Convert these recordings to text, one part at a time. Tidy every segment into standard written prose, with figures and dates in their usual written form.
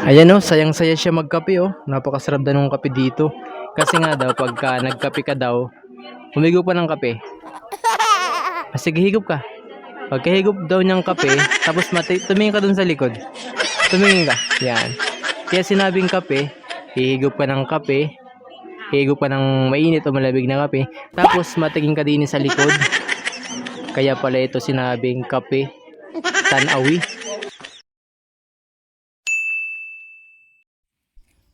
Ayan o, sayang-saya siya magkape o. Napakasarap daw ng kape dito. Kasi nga daw, pagka nagkape ka daw, humigo pa ng kape. Sige, higop ka. Pagkahigop daw niyang kape, tapos tumingin ka dun sa likod. Tumingin ka. Yan. Kaya sinabing kape, hihigop ka ng kape, hihigop ka ng mainit o malamig na kape, tapos matingin ka din sa likod. Kaya pala ito sinabing kape tanawi.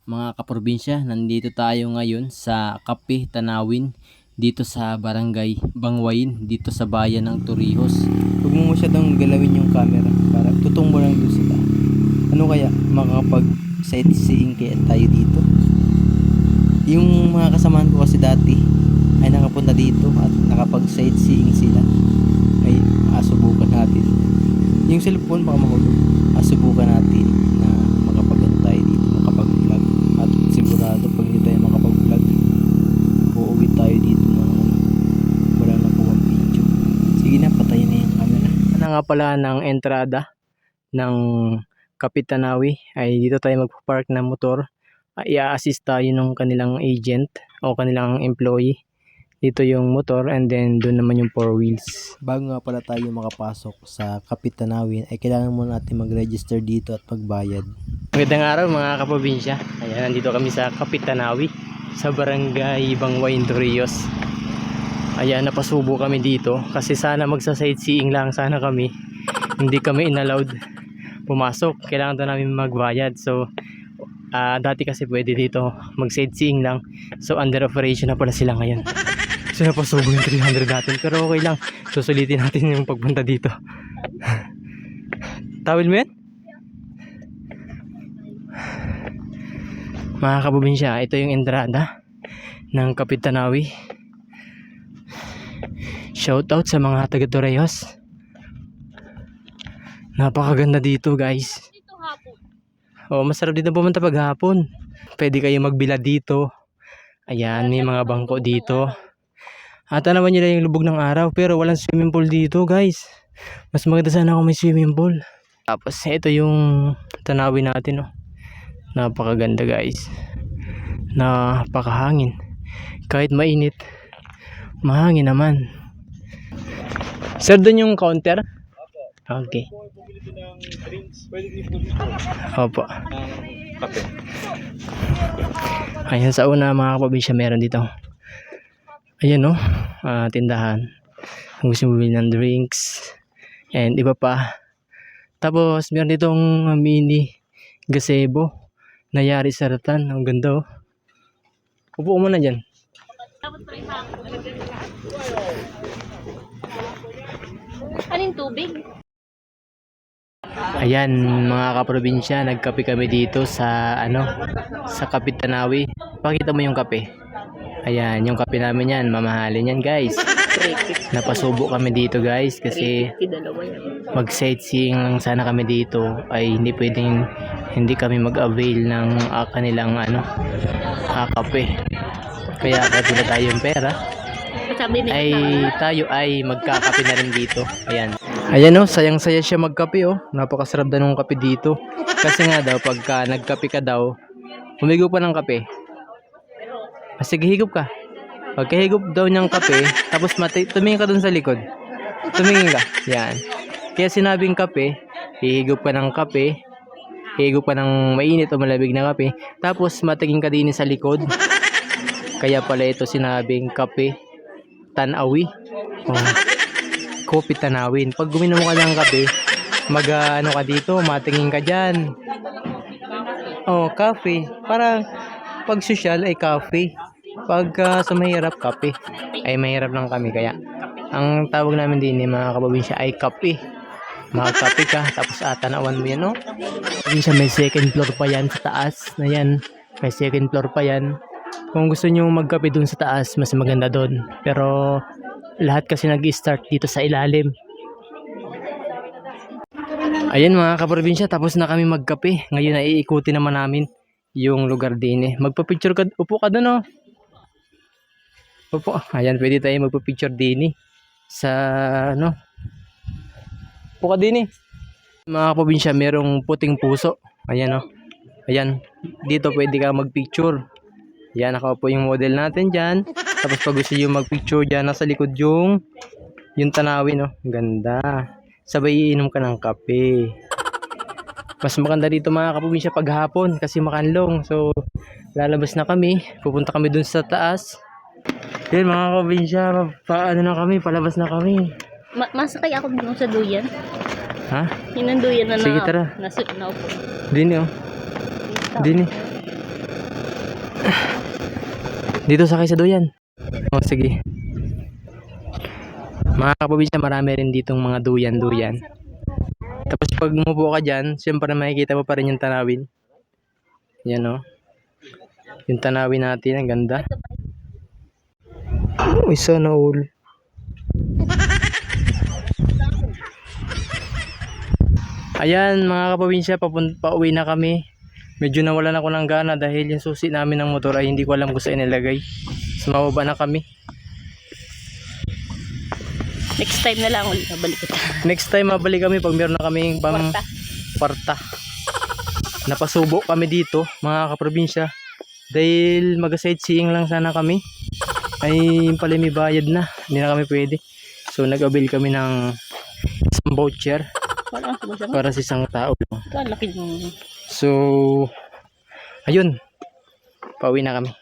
Mga kaprobinsya, nandito tayo ngayon sa Kape Tanawin dito sa Barangay Bangwain dito sa bayan ng Torrijos. Huwag mo masyadong galawin yung camera para tutong mo lang doon sa taas. Ano kaya makakapag sightseeing kaya tayo dito? Yung mga kasamahan ko kasi dati ay nakapunta dito at nakapag sightseeing sila. Ay asubukan natin. Yung cellphone baka mahulog. Asubukan natin na makapagano tayo dito, makapag-vlog. At sigurado pag hindi tayo makapag-vlog, uuwi tayo dito ng wala na po ang video. Sige na, patayin na yung camera. Ano nga pala ng entrada ng Kape Tanawi ay dito tayo magpa-park ng motor. I-assist tayo ng kanilang agent o kanilang employee. Dito yung motor and then doon naman yung 4 wheels. Bago nga pala tayo makapasok sa Kape Tanawin ay kailangan muna natin mag-register dito at magbayad. Magandang araw mga kaprobinsya. Ayan, nandito kami sa Kape Tanawi sa Barangay Bangwain, Torrijos. Ayan, napasubo kami dito kasi sana magsa-sightseeing lang sana kami. Hindi kami inallowed pumasok. Kailangan daw namin magbayad. So, dati kasi pwede dito mag-sightseeing lang. So, under operation na pala sila ngayon. So, napasubo yung 300 natin. Pero okay lang. Susulitin natin yung pagpunta dito. Tawil mo yan? Mga kaprobinsya, ito yung entrada ng Kape Tanawi. Shoutout sa mga taga Torrijos. Napakaganda dito guys. Oh, masarap dito pumunta pag hapon. Pwede kayo magbila dito. Ayan, may mga bangko dito. At naman nyo yung lubog ng araw. Pero walang swimming pool dito guys. Mas maganda sana kung may swimming pool. Tapos ito yung Tanawi natin oh. Napakaganda guys. Napakahangin. Kahit mainit, mahangin naman. Sir, doon yung counter? Okay. Opo. Kape. Ayan sa una mga kaprobinsya, meron dito. Ayan o, tindahan. Kung gusto mo bilhin ng drinks and iba pa. Tapos meron ditong mini gazebo na yari sa ratan. Ang ganda o. Upo mo na dyan. Anong tubig? Ayan mga kaprobinsya, nagkape kami dito sa sa Kape Tanawi. Pakita mo yung kape. Ayan, yung kape namin yan, mamahalin yan guys. Napasubo kami dito guys kasi mag-sightseeing lang sana kami dito ay hindi pwedeng hindi kami mag-avail ng kanilang kape. Kaya kahit wala tayong pera ay tayo ay magkakape na rin dito. Ayan. Ayan o, sayang-saya siya magkape o. Napakasarap daw ng kape dito. Kasi nga daw, pagka nagkape ka daw, humigo pa ng kape. Sige, higop ka. Pagkahigop daw niyang kape, tapos tumingin ka dun sa likod. Tumingin ka. Yan. Kaya sinabing kape, hihigop ka ng kape, hihigop ka ng mainit o malamig na kape, tapos matingin ka din sa likod. Kaya pala ito sinabing kape tanawi. Oh. Kape Tanawin. Pag guminom ka ng kape, ka dito, matingin ka dyan. Oh, cafe. Parang pag social ay cafe. Pag sa mahirap, kape. Ay mahirap lang kami. Kaya ang tawag namin din mga kaprobinsya ay kape. Magkape ka, tapos tanawan mo yan, no? Probinsya, may second floor pa yan sa taas. Na yan. May second floor pa yan. Kung gusto nyo magkape dun sa taas, mas maganda dun. Pero lahat kasi nag-start dito sa ilalim. Ayan mga kaprobinsya, tapos na kami magkape. Ngayon ay iikutin naman namin yung lugar din eh. Magpa-picture ka, upo ka doon oh. Upo, ayan pwede tayo magpa-picture din eh. Sa upo ka din eh. Mga kaprobinsya, merong puting puso. Ayan oh. Ayan, dito pwede ka magpicture. Yan, nakaupo yung model natin dyan. Tapos pag gusto nyo magpicture dyan, nasa likod yung tanawin, no? Ganda. Sabay iinom ka ng kape. Mas maganda dito mga kaprobinsya paghapon kasi makanlong. So, lalabas na kami. Pupunta kami dun sa taas. Yan mga kaprobinsya, paano na kami? Palabas na kami. Masakay ako dun sa duyan. Ha? Yun ang duyan na Sige, tara. naupo. Dini, oh. Dini. Dito sakay sa duyan. Oh, sige. Mga kaprobinsya, marami rin ditong mga duyan-duyan. Tapos pag umupo ka dyan, siyempre makikita mo pa rin yung tanawin. Yan, oh. Yung tanawin natin, ang ganda. Uy, sana all. Ayan mga kaprobinsya, pauwi na kami. Medyo nawalan ako ng gana dahil yung susi namin ng motor ay hindi ko alam kung saan inilagay. So mababa na kami. Next time na lang ulit mabalik kita. Next time mabalik kami pag meron na kaming kwarta. Napasubo kami dito mga kaprobinsya. Dahil mag-sightseeing lang sana kami. Ay pala may bayad na. Hindi na kami pwede. So nag-avail kami ng isang voucher para sa isang tao. Laki mo. So ayun. Pauwi na kami.